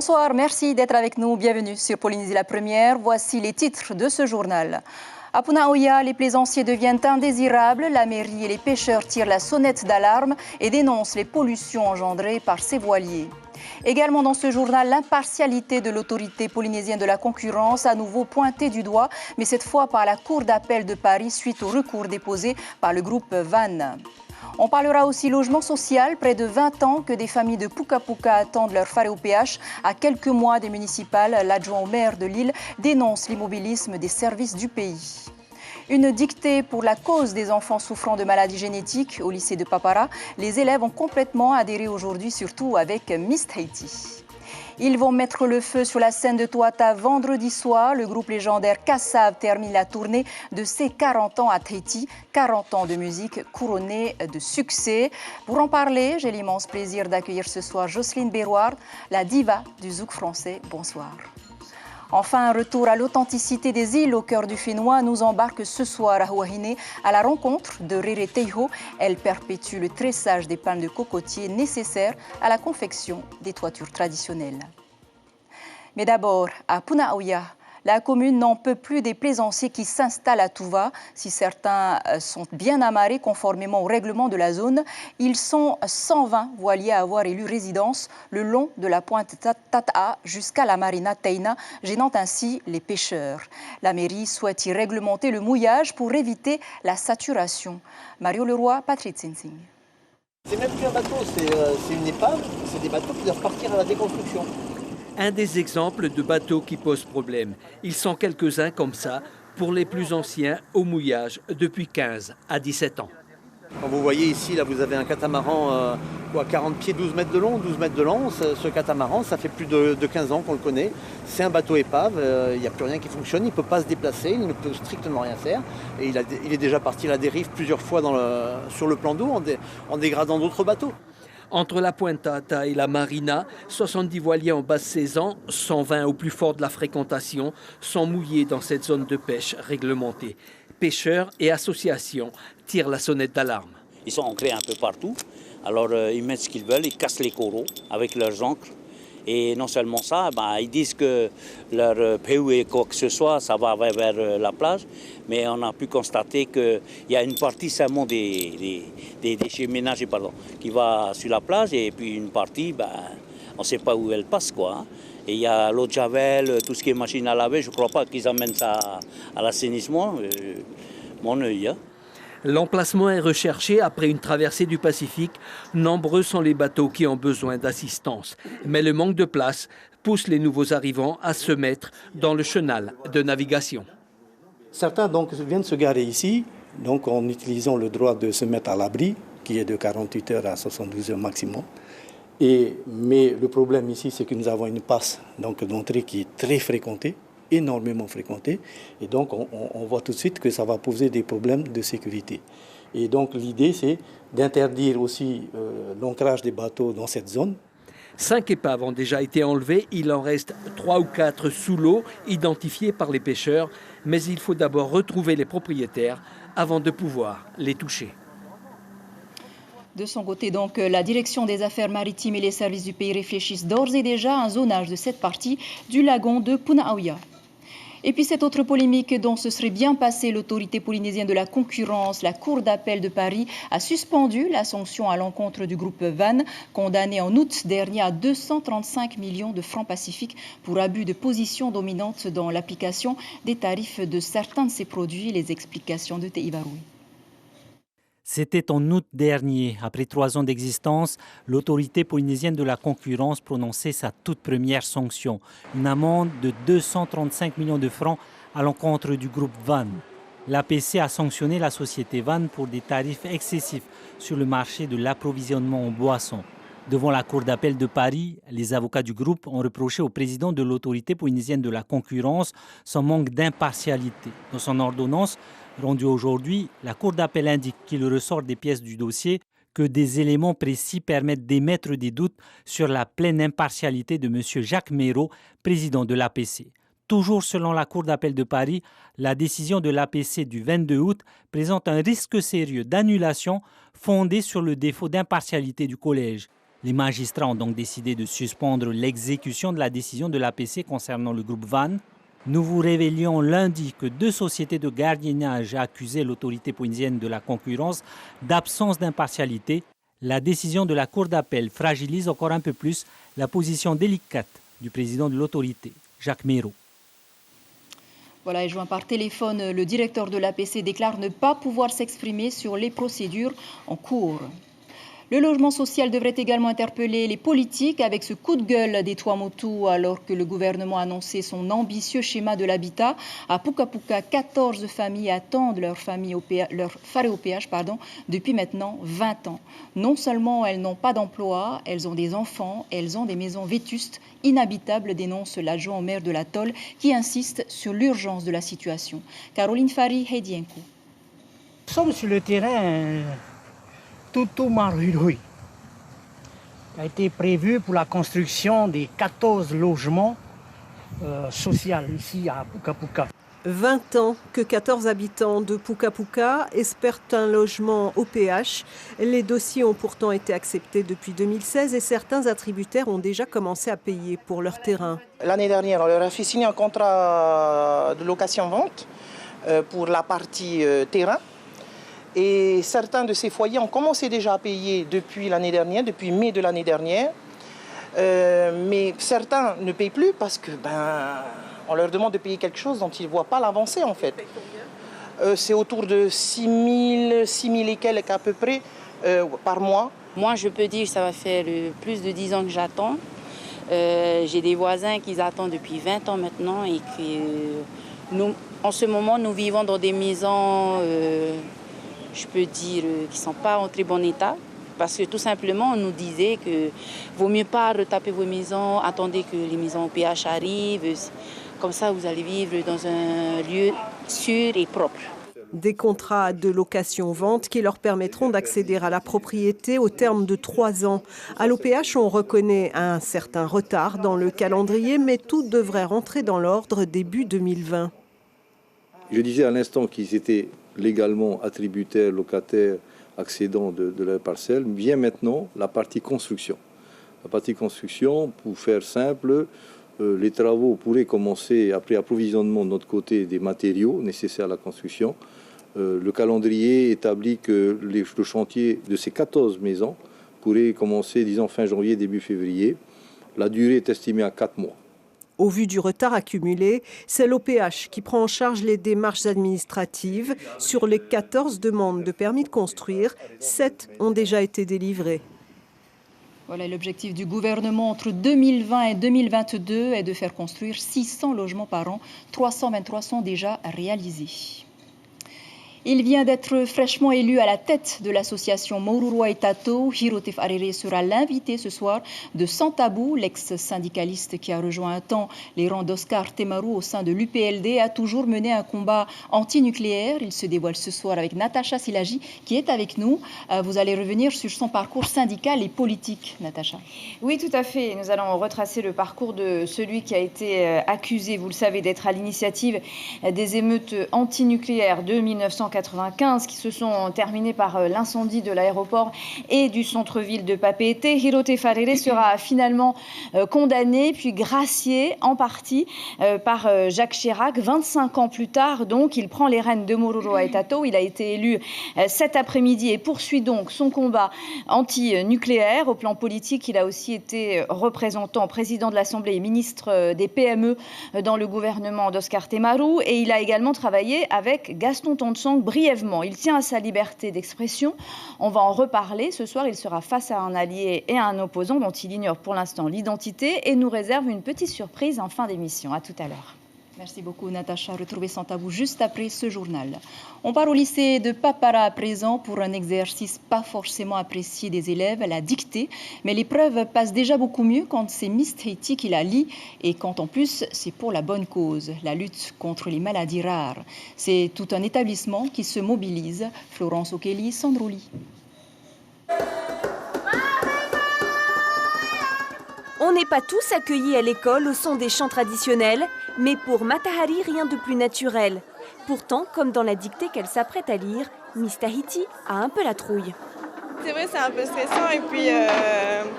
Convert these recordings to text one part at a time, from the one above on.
Bonsoir, merci d'être avec nous. Bienvenue sur Polynésie la Première. Voici les titres de ce journal. À Punaoya, les plaisanciers deviennent indésirables. La mairie et les pêcheurs tirent la sonnette d'alarme et dénoncent les pollutions engendrées par ces voiliers. Également dans ce journal, l'impartialité de l'autorité polynésienne de la concurrence, à nouveau pointée du doigt, mais cette fois par la Cour d'appel de Paris suite au recours déposé par le groupe VAN. On parlera aussi logement social. Près de 20 ans que des familles de Puka Puka attendent leur phare au péage. À quelques mois des municipales, l'adjoint au maire de l'île dénonce l'immobilisme des services du pays. Une dictée pour la cause des enfants souffrant de maladies génétiques au lycée de Papara. Les élèves ont complètement adhéré aujourd'hui, surtout avec Miss Tahiti. Ils vont mettre le feu sur la scène de Tuata vendredi soir. Le groupe légendaire Kassav termine la tournée de ses 40 ans à Tahiti. 40 ans de musique couronnée de succès. Pour en parler, j'ai l'immense plaisir d'accueillir ce soir Jocelyne Béroard, la diva du zouk français. Bonsoir. Enfin, un retour à l'authenticité des îles au cœur du Fénois nous embarque ce soir à Huahine à la rencontre de Rere Teiho. Elle perpétue le tressage des palmes de cocotier nécessaires à la confection des toitures traditionnelles. Mais d'abord, à Punaoya, la commune n'en peut plus des plaisanciers qui s'installent à tout va. Si certains sont bien amarrés conformément au règlement de la zone, ils sont 120 voiliers à avoir élu résidence le long de la pointe Tata'a jusqu'à la marina Teina, gênant ainsi les pêcheurs. La mairie souhaite y réglementer le mouillage pour éviter la saturation. Mario Leroy, Patrick Tsinsing. C'est même plus un bateau, c'est une épave, c'est des bateaux qui doivent partir à la déconstruction. Un des exemples de bateaux qui posent problème. Ils sont quelques-uns comme ça, pour les plus anciens, au mouillage, depuis 15 à 17 ans. Quand vous voyez ici, là, vous avez un catamaran 40 pieds, 12 mètres de long, 12 mètres de long. Ce catamaran, ça fait plus de 15 ans qu'on le connaît. C'est un bateau épave, il n'y a plus rien qui fonctionne, il ne peut pas se déplacer, il ne peut strictement rien faire. Et il est déjà parti à la dérive plusieurs fois sur le plan d'eau en dégradant d'autres bateaux. Entre la Pointe Tata et la Marina, 70 voiliers en basse saison, 120 au plus fort de la fréquentation, sont mouillés dans cette zone de pêche réglementée. Pêcheurs et associations tirent la sonnette d'alarme. Ils sont ancrés un peu partout, alors ils mettent ce qu'ils veulent, ils cassent les coraux avec leurs ancres. Et non seulement ça, ils disent que leur PU et quoi que ce soit, ça va vers la plage. Mais on a pu constater qu'il y a une partie seulement des déchets ménagers qui va sur la plage. Et puis une partie, on ne sait pas où elle passe, quoi. Et il y a l'eau de javel, tout ce qui est machine à laver. Je ne crois pas qu'ils amènent ça à l'assainissement. Mon œil, hein. L'emplacement est recherché après une traversée du Pacifique. Nombreux sont les bateaux qui ont besoin d'assistance. Mais le manque de place pousse les nouveaux arrivants à se mettre dans le chenal de navigation. Certains donc viennent se garer ici, donc en utilisant le droit de se mettre à l'abri, qui est de 48 heures à 72 heures maximum. Mais le problème ici, c'est que nous avons une passe d'entrée qui est très fréquentée, énormément fréquentée, et donc on voit tout de suite que ça va poser des problèmes de sécurité. Et donc l'idée, c'est d'interdire aussi l'ancrage des bateaux dans cette zone. 5 épaves ont déjà été enlevées, il en reste 3 ou 4 sous l'eau, identifiées par les pêcheurs, mais il faut d'abord retrouver les propriétaires avant de pouvoir les toucher. De son côté, donc, la direction des affaires maritimes et les services du pays réfléchissent d'ores et déjà à un zonage de cette partie du lagon de Punaoya. Et puis cette autre polémique dont se serait bien passée l'autorité polynésienne de la concurrence, la Cour d'appel de Paris a suspendu la sanction à l'encontre du groupe VAN, condamné en août dernier à 235 millions de francs pacifiques pour abus de position dominante dans l'application des tarifs de certains de ses produits. Les explications de Teivaroui. C'était en août dernier. Après 3 ans d'existence, l'autorité polynésienne de la concurrence prononçait sa toute première sanction, une amende de 235 millions de francs à l'encontre du groupe VAN. L'APC a sanctionné la société VAN pour des tarifs excessifs sur le marché de l'approvisionnement en boissons. Devant la Cour d'appel de Paris, les avocats du groupe ont reproché au président de l'autorité polynésienne de la concurrence son manque d'impartialité. Dans son ordonnance rendue aujourd'hui, la Cour d'appel indique qu'il ressort des pièces du dossier que des éléments précis permettent d'émettre des doutes sur la pleine impartialité de M. Jacques Méraud, président de l'APC. Toujours selon la Cour d'appel de Paris, la décision de l'APC du 22 août présente un risque sérieux d'annulation fondé sur le défaut d'impartialité du collège. Les magistrats ont donc décidé de suspendre l'exécution de la décision de l'APC concernant le groupe Van. Nous vous révélions lundi que 2 sociétés de gardiennage accusaient l'autorité polynésienne de la concurrence d'absence d'impartialité. La décision de la Cour d'appel fragilise encore un peu plus la position délicate du président de l'autorité, Jacques Méraud. Voilà, et joint par téléphone, le directeur de l'APC déclare ne pas pouvoir s'exprimer sur les procédures en cours. Le logement social devrait également interpeller les politiques avec ce coup de gueule des Tuamotu alors que le gouvernement a annoncé son ambitieux schéma de l'habitat. À Puka Puka, 14 familles attendent leur faré au péage depuis maintenant 20 ans. Non seulement elles n'ont pas d'emploi, elles ont des enfants, elles ont des maisons vétustes, inhabitables, dénonce l'adjoint au maire de l'atoll qui insiste sur l'urgence de la situation. Caroline Fari, Heidienko. Nous sommes sur le terrain. Tout Marhui a été prévu pour la construction des 14 logements sociaux ici à Puka Puka. 20 ans que 14 habitants de Puka Puka espèrent un logement au PH. Les dossiers ont pourtant été acceptés depuis 2016 et certains attributaires ont déjà commencé à payer pour leur terrain. L'année dernière, on leur a fait signer un contrat de location-vente pour la partie terrain. Et certains de ces foyers ont commencé déjà à payer depuis l'année dernière, depuis mai de l'année dernière. Mais certains ne payent plus parce que on leur demande de payer quelque chose dont ils ne voient pas l'avancée en fait. C'est autour de 6 000 et quelques à peu près par mois. Moi je peux dire que ça va faire plus de 10 ans que j'attends. J'ai des voisins qui attendent depuis 20 ans maintenant et que nous, en ce moment nous vivons dans des maisons... je peux dire qu'ils ne sont pas en très bon état parce que tout simplement on nous disait que vaut mieux pas retaper vos maisons, attendez que les maisons au PH arrivent, comme ça vous allez vivre dans un lieu sûr et propre. Des contrats de location-vente qui leur permettront d'accéder à la propriété au terme de 3 ans. À l'OPH, on reconnaît un certain retard dans le calendrier, mais tout devrait rentrer dans l'ordre début 2020. Je disais à l'instant qu'ils étaient légalement attributaires, locataires, accédants de leur parcelle. Vient maintenant la partie construction. La partie construction, pour faire simple, les travaux pourraient commencer après approvisionnement de notre côté des matériaux nécessaires à la construction. Le calendrier établit que le chantier de ces 14 maisons pourrait commencer, disons, fin janvier, début février. La durée est estimée à 4 mois. Au vu du retard accumulé, c'est l'OPH qui prend en charge les démarches administratives. Sur les 14 demandes de permis de construire, 7 ont déjà été délivrées. Voilà, l'objectif du gouvernement entre 2020 et 2022 est de faire construire 600 logements par an. 323 sont déjà réalisés. Il vient d'être fraîchement élu à la tête de l'association Maururua et Tato. Hirotef Arere sera l'invité ce soir de Santabou, l'ex-syndicaliste qui a rejoint un temps les rangs d'Oscar Temaru au sein de l'UPLD, a toujours mené un combat anti-nucléaire. Il se dévoile ce soir avec Natacha Silagi qui est avec nous. Vous allez revenir sur son parcours syndical et politique, Natacha. Oui, tout à fait. Nous allons retracer le parcours de celui qui a été accusé, vous le savez, d'être à l'initiative des émeutes anti-nucléaires de 1995 qui se sont terminées par l'incendie de l'aéroport et du centre-ville de Papeete. Hirotef Arere sera finalement condamné puis gracié en partie par Jacques Chirac. 25 ans plus tard, donc, il prend les rênes de Maururua et Tato. Il a été élu cet après-midi et poursuit donc son combat anti-nucléaire. Au plan politique, il a aussi été représentant, président de l'Assemblée et ministre des PME dans le gouvernement d'Oscar Temaru. Et il a également travaillé avec Gaston Tonsang brièvement. Il tient à sa liberté d'expression. On va en reparler. Ce soir, il sera face à un allié et à un opposant dont il ignore pour l'instant l'identité et nous réserve une petite surprise en fin d'émission. À tout à l'heure. Merci beaucoup, Natacha. Retrouvez Santabou juste après ce journal. On part au lycée de Papara à présent pour un exercice pas forcément apprécié des élèves, la dictée. Mais l'épreuve passe déjà beaucoup mieux quand c'est Miss Tahiti qui la lit et quand en plus c'est pour la bonne cause, la lutte contre les maladies rares. C'est tout un établissement qui se mobilise. Florence Okeli, Sandrouli. On n'est pas tous accueillis à l'école au son des chants traditionnels, mais pour Matahari, rien de plus naturel. Pourtant, comme dans la dictée qu'elle s'apprête à lire, Miss Tahiti a un peu la trouille. C'est vrai, c'est un peu stressant. Et puis,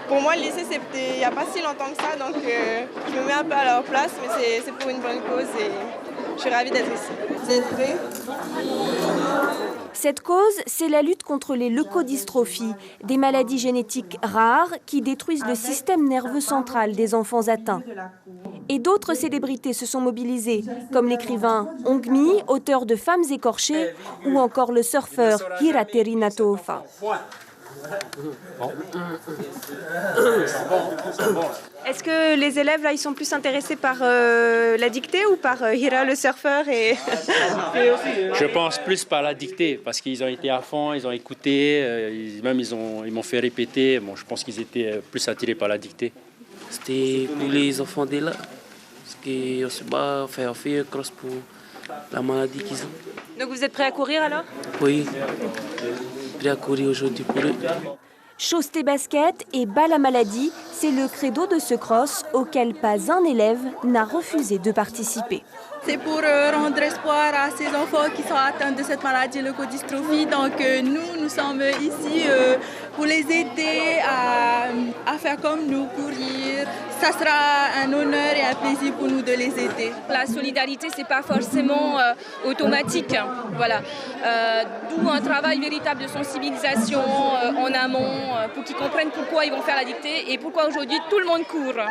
pour moi, le lycée, il n'y a pas si longtemps que ça. Donc, je me mets un peu à leur place. Mais c'est pour une bonne cause et je suis ravie d'être ici. Vous êtes prêts ? Cette cause, c'est la lutte contre les leucodystrophies, des maladies génétiques rares qui détruisent le système nerveux central des enfants atteints. Et d'autres célébrités se sont mobilisées, comme l'écrivain Ong Mi, auteur de Femmes écorchées, ou encore le surfeur Hirateri Natoofa. Est-ce que les élèves là, ils sont plus intéressés par la dictée ou par Hira le surfeur Je pense plus par la dictée parce qu'ils ont été à fond, ils ont écouté, ils m'ont fait répéter. Bon, je pense qu'ils étaient plus attirés par la dictée. C'était pour les enfants dès là, parce qu'on se bat, on fait un cross pour la maladie qu'ils ont. Donc vous êtes prêts à courir alors ? Oui, prêts à courir aujourd'hui pour eux. Chausse tes baskets et bats la maladie, c'est le credo de ce cross auquel pas un élève n'a refusé de participer. C'est pour rendre espoir à ces enfants qui sont atteints de cette maladie, leucodystrophie. Donc nous sommes ici pour les aider à faire comme nous, courir. Ça sera un honneur et un plaisir pour nous de les aider. La solidarité, ce n'est pas forcément automatique. Voilà. D'où un travail véritable de sensibilisation en amont pour qu'ils comprennent pourquoi ils vont faire la dictée et pourquoi aujourd'hui tout le monde court.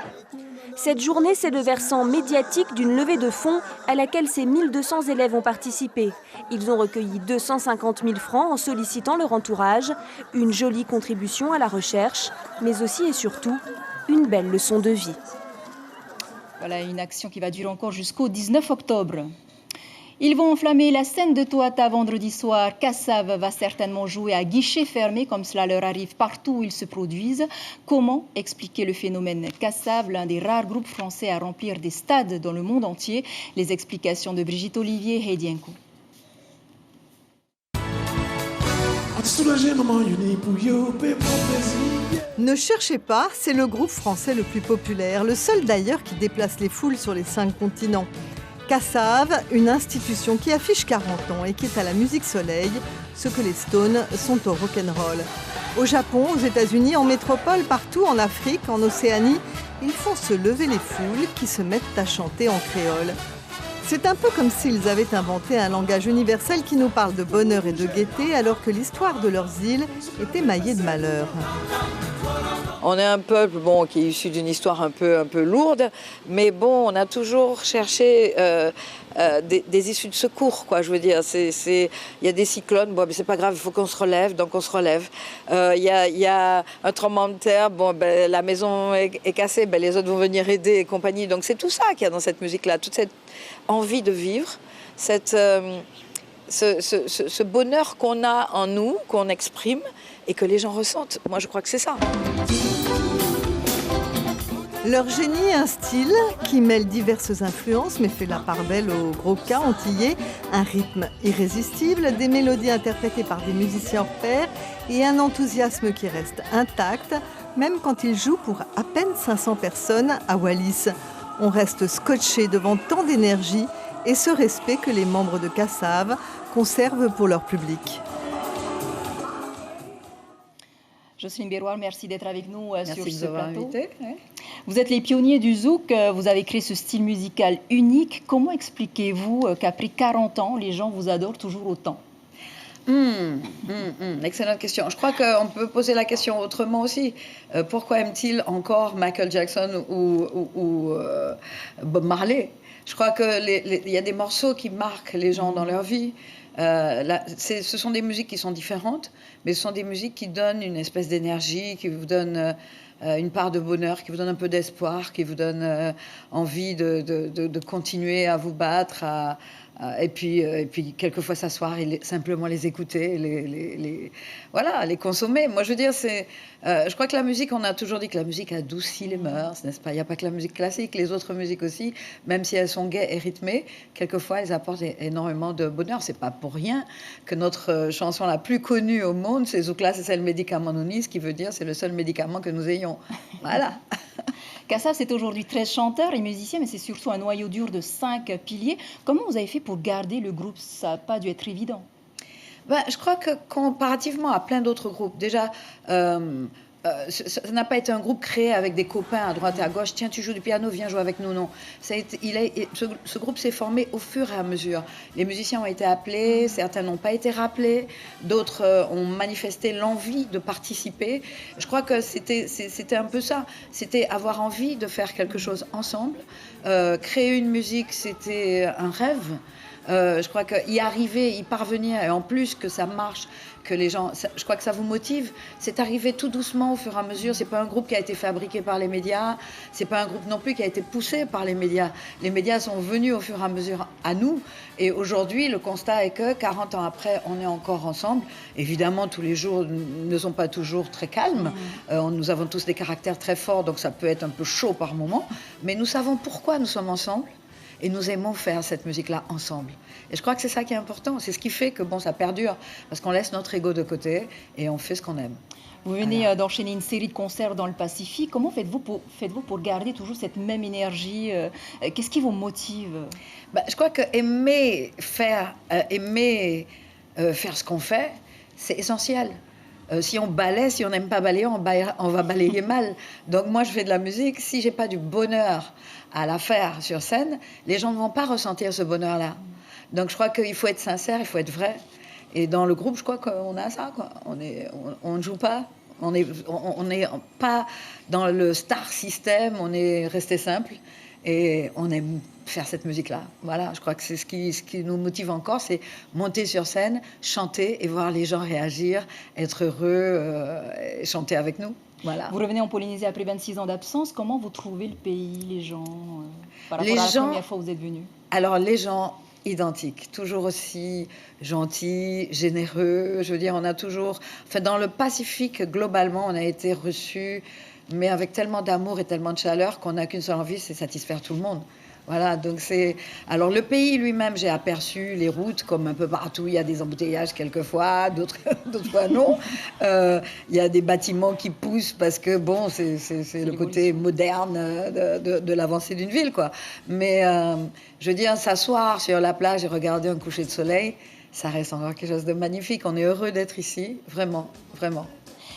Cette journée, c'est le versant médiatique d'une levée de fonds à laquelle ces 1200 élèves ont participé. Ils ont recueilli 250 000 francs en sollicitant leur entourage. Une jolie contribution à la recherche, mais aussi et surtout une belle leçon de vie. Voilà une action qui va durer encore jusqu'au 19 octobre. Ils vont enflammer la scène de Toata vendredi soir. Kassav va certainement jouer à guichet fermé, comme cela leur arrive partout où ils se produisent. Comment expliquer le phénomène Kassav, l'un des rares groupes français à remplir des stades dans le monde entier? Les explications de Brigitte Olivier et Heidi Nkou. Ne cherchez pas, c'est le groupe français le plus populaire, le seul d'ailleurs qui déplace les foules sur les 5 continents. Kassav, une institution qui affiche 40 ans et qui est à la musique soleil, ce que les Stones sont au rock'n'roll. Au Japon, aux États-Unis, en métropole, partout, en Afrique, en Océanie, ils font se lever les foules qui se mettent à chanter en créole. C'est un peu comme s'ils avaient inventé un langage universel qui nous parle de bonheur et de gaieté, alors que l'histoire de leurs îles est émaillée de malheur. On est un peuple qui est issu d'une histoire un peu lourde, mais on a toujours cherché des issues de secours, quoi. Je veux dire, il y a des cyclones, mais c'est pas grave, il faut qu'on se relève, donc on se relève. Il y a un tremblement de terre, la maison est cassée, les autres vont venir aider et compagnie. Donc c'est tout ça qu'il y a dans cette musique-là, toute cette envie de vivre, ce bonheur qu'on a en nous, qu'on exprime et que les gens ressentent. Moi, je crois que c'est ça. Leur génie, un style qui mêle diverses influences mais fait la part belle au gros cas antillais, un rythme irrésistible, des mélodies interprétées par des musiciens hors pair et un enthousiasme qui reste intact, même quand ils jouent pour à peine 500 personnes à Wallis. On reste scotché devant tant d'énergie et ce respect que les membres de Kassav conservent pour leur public. Jocelyne Béroir, merci d'être avec nous sur ce plateau. Vous êtes les pionniers du zouk, vous avez créé ce style musical unique. Comment expliquez-vous qu'après 40 ans, les gens vous adorent toujours autant? Excellente question. Je crois qu'on peut poser la question autrement aussi. Pourquoi aiment-ils encore Michael Jackson ou Bob Marley? Je crois qu'il y a des morceaux qui marquent les gens dans leur vie. Ce sont des musiques qui sont différentes, mais ce sont des musiques qui donnent une espèce d'énergie, qui vous donnent une part de bonheur, qui vous donne un peu d'espoir, qui vous donne envie de continuer à vous battre, et puis quelquefois s'asseoir et simplement les écouter, les consommer. Moi, je veux dire, je crois que la musique, on a toujours dit que la musique adoucit les mœurs, n'est-ce pas? Il n'y a pas que la musique classique, les autres musiques aussi, même si elles sont gaies et rythmées, quelquefois elles apportent énormément de bonheur. C'est pas pour rien que notre chanson la plus connue au monde, c'est Zoukla, c'est le médicament nouni, ce qui veut dire c'est le seul médicament que nous ayons. Voilà. Kassav, c'est aujourd'hui 13 chanteurs et musiciens, mais c'est surtout un noyau dur de 5 piliers. Comment vous avez fait pour garder le groupe? Ça n'a pas dû être évident. Je crois que comparativement à plein d'autres groupes, déjà, ça n'a pas été un groupe créé avec des copains à droite et à gauche. Tiens, tu joues du piano, viens jouer avec nous. Non. Ce groupe s'est formé au fur et à mesure. Les musiciens ont été appelés, certains n'ont pas été rappelés, d'autres ont manifesté l'envie de participer. Je crois que c'était un peu ça. C'était avoir envie de faire quelque chose ensemble. Créer une musique, c'était un rêve. Je crois qu'y arriver, y parvenir, et en plus que ça marche, que les gens, je crois que ça vous motive. C'est arrivé tout doucement au fur et à mesure. C'est pas un groupe qui a été fabriqué par les médias. C'est pas un groupe non plus qui a été poussé par les médias. Les médias sont venus au fur et à mesure à nous. Et aujourd'hui, le constat est que 40 ans après, on est encore ensemble. Évidemment, tous les jours ne sont pas toujours très calmes. Nous avons tous des caractères très forts, donc ça peut être un peu chaud par moments. Mais nous savons pourquoi nous sommes ensemble. Et nous aimons faire cette musique-là ensemble. Et je crois que c'est ça qui est important. C'est ce qui fait que ça perdure. Parce qu'on laisse notre ego de côté et on fait ce qu'on aime. Vous venez d'enchaîner une série de concerts dans le Pacifique. Comment faites-vous pour garder toujours cette même énergie? Qu'est-ce qui vous motive? Je crois que aimer faire ce qu'on fait, c'est essentiel. Si on balaie, si on n'aime pas balayer, on va balayer mal. Donc moi, je fais de la musique. Si j'ai pas du bonheur à la faire sur scène, les gens ne vont pas ressentir ce bonheur-là. Donc je crois qu'il faut être sincère, il faut être vrai. Et dans le groupe, je crois qu'on a ça, quoi. On ne joue pas. On n'est pas dans le star system. On est resté simple et on aime faire cette musique-là. Voilà, je crois que c'est ce qui nous motive encore, c'est monter sur scène, chanter et voir les gens réagir, être heureux et chanter avec nous. Voilà. Vous revenez en Polynésie après 26 ans d'absence. Comment vous trouvez le pays, les gens, par rapport à la première fois où vous êtes venu? Alors, les gens identiques, toujours aussi gentils, généreux. Je veux dire, on a toujours... Enfin, dans le Pacifique, globalement, on a été reçus, mais avec tellement d'amour et tellement de chaleur qu'on n'a qu'une seule envie, c'est satisfaire tout le monde. Voilà, donc c'est... Alors, le pays lui-même, j'ai aperçu les routes, comme un peu partout, il y a des embouteillages quelquefois, d'autres fois non. Il y a des bâtiments qui poussent parce que, c'est le côté moderne de l'avancée d'une ville, quoi. Mais, je veux dire, s'asseoir sur la plage et regarder un coucher de soleil, ça reste encore quelque chose de magnifique. On est heureux d'être ici, vraiment, vraiment.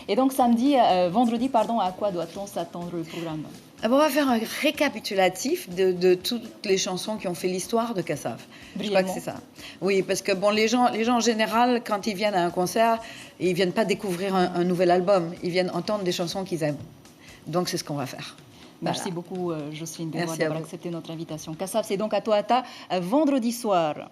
Et donc, vendredi, à quoi doit-on s'attendre le programme? On va faire un récapitulatif de toutes les chansons qui ont fait l'histoire de Kassav. Je crois que c'est ça. Oui, parce que les gens en général, quand ils viennent à un concert, ils viennent pas découvrir un nouvel album. Ils viennent entendre des chansons qu'ils aiment. Donc c'est ce qu'on va faire. Merci beaucoup, Jocelyne Benoît, d'avoir accepté notre invitation. Kassav, c'est donc à Toata, vendredi soir.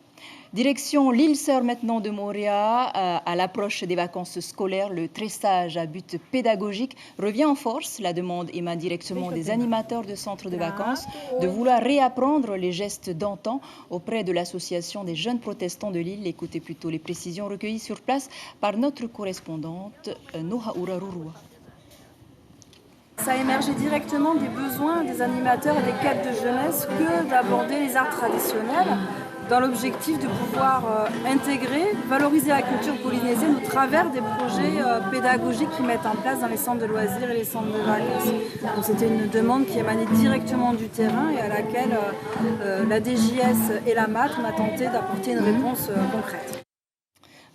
Direction l'île Sœur maintenant de Moorea, à l'approche des vacances scolaires, le tressage à but pédagogique revient en force. La demande émane directement des animateurs de centres de vacances de vouloir réapprendre les gestes d'antan auprès de l'association des jeunes protestants de l'île. Écoutez plutôt les précisions recueillies sur place par notre correspondante Nohaoura Rurua. Ça a émergé directement des besoins des animateurs et des quêtes de jeunesse que d'aborder les arts traditionnels dans l'objectif de pouvoir intégrer, valoriser la culture polynésienne au travers des projets pédagogiques qu'ils mettent en place dans les centres de loisirs et les centres de vacances. Donc c'était une demande qui émanait directement du terrain et à laquelle la DJS et la MAT ont tenté d'apporter une réponse concrète.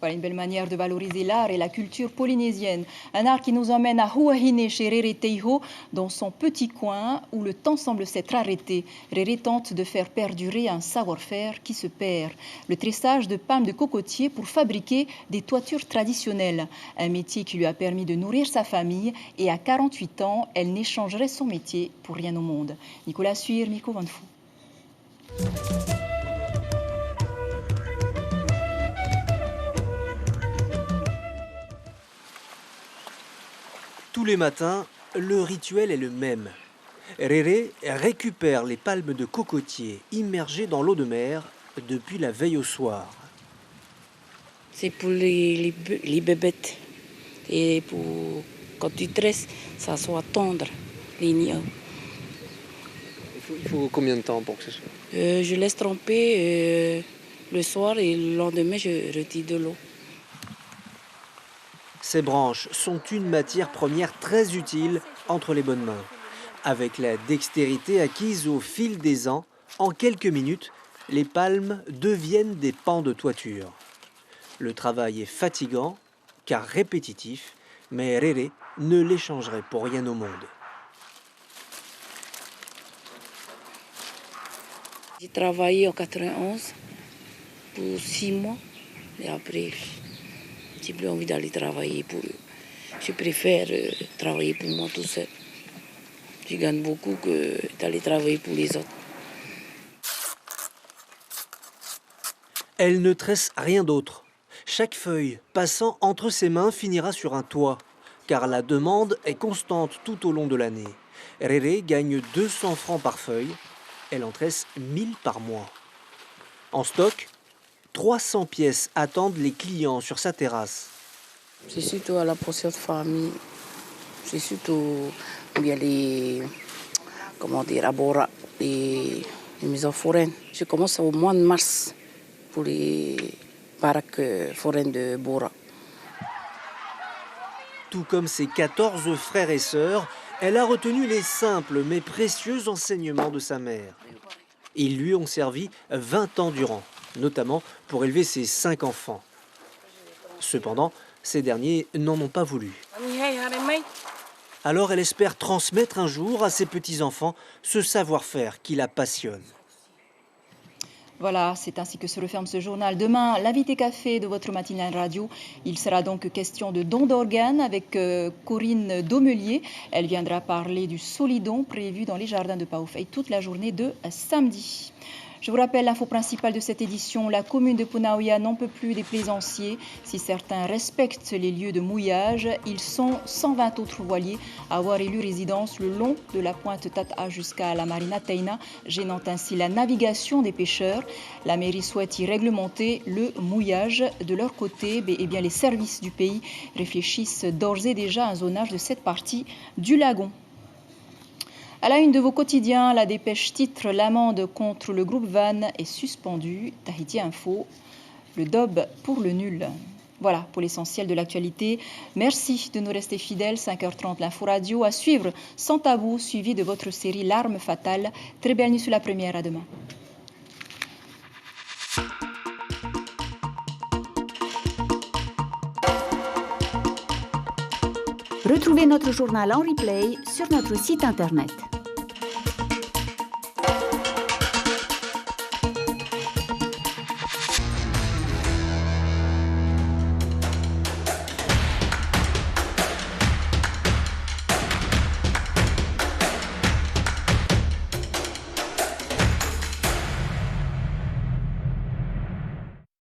Voilà une belle manière de valoriser l'art et la culture polynésienne. Un art qui nous emmène à Huahine chez Rere Teiho, dans son petit coin où le temps semble s'être arrêté. Rere tente de faire perdurer un savoir-faire qui se perd. Le tressage de palmes de cocotier pour fabriquer des toitures traditionnelles. Un métier qui lui a permis de nourrir sa famille et à 48 ans, elle n'échangerait son métier pour rien au monde. Nicolas Suir, Miko Van Fou. Tous les matins, le rituel est le même. Rere récupère les palmes de cocotier immergées dans l'eau de mer depuis la veille au soir. C'est pour les bébêtes. Et pour quand tu tresses, ça soit tendre, les nids. Il faut combien de temps pour que ce soit Je laisse tremper le soir et le lendemain, je retire de l'eau. Ces branches sont une matière première très utile entre les bonnes mains. Avec la dextérité acquise au fil des ans, en quelques minutes, les palmes deviennent des pans de toiture. Le travail est fatigant, car répétitif, mais Rere ne l'échangerait pour rien au monde. J'ai travaillé en 91 pour 6 mois et après, j'ai plus envie d'aller travailler pour eux. Je préfère travailler pour moi tout seul. Je gagne beaucoup que d'aller travailler pour les autres. Elle ne tresse rien d'autre. Chaque feuille passant entre ses mains finira sur un toit, car la demande est constante tout au long de l'année. Rere gagne 200 francs par feuille, elle en tresse 1000 par mois. En stock, 300 pièces attendent les clients sur sa terrasse. C'est surtout à la portion de famille, c'est surtout bien les Bora, les maisons foraines. Je commence au mois de mars pour les baraques foraines de Bora. Tout comme ses 14 frères et sœurs, elle a retenu les simples mais précieux enseignements de sa mère. Ils lui ont servi 20 ans durant, notamment pour élever ses 5 enfants. Cependant, ces derniers n'en ont pas voulu. Alors elle espère transmettre un jour à ses petits-enfants ce savoir-faire qui la passionne. Voilà, c'est ainsi que se referme ce journal. Demain, l'invité café de votre matinale radio. Il sera donc question de don d'organes avec Corinne Domelier. Elle viendra parler du solidon prévu dans les jardins de Paoufei toute la journée de samedi. Je vous rappelle l'info principale de cette édition. La commune de Punaauia n'en peut plus des plaisanciers. Si certains respectent les lieux de mouillage, ils sont 120 autres voiliers à avoir élu résidence le long de la pointe Tata jusqu'à la marina Teina, gênant ainsi la navigation des pêcheurs. La mairie souhaite y réglementer le mouillage. De leur côté, les services du pays réfléchissent d'ores et déjà à un zonage de cette partie du lagon. À la une de vos quotidiens, la dépêche titre « L'amende contre le groupe Van est suspendue ». Tahiti Info, le DOB pour le nul. Voilà pour l'essentiel de l'actualité. Merci de nous rester fidèles. 5h30, l'info radio. À suivre, Sans Tabou, suivi de votre série L'arme fatale. Très belle nuit sur la première. À demain. Retrouvez notre journal en replay sur notre site internet.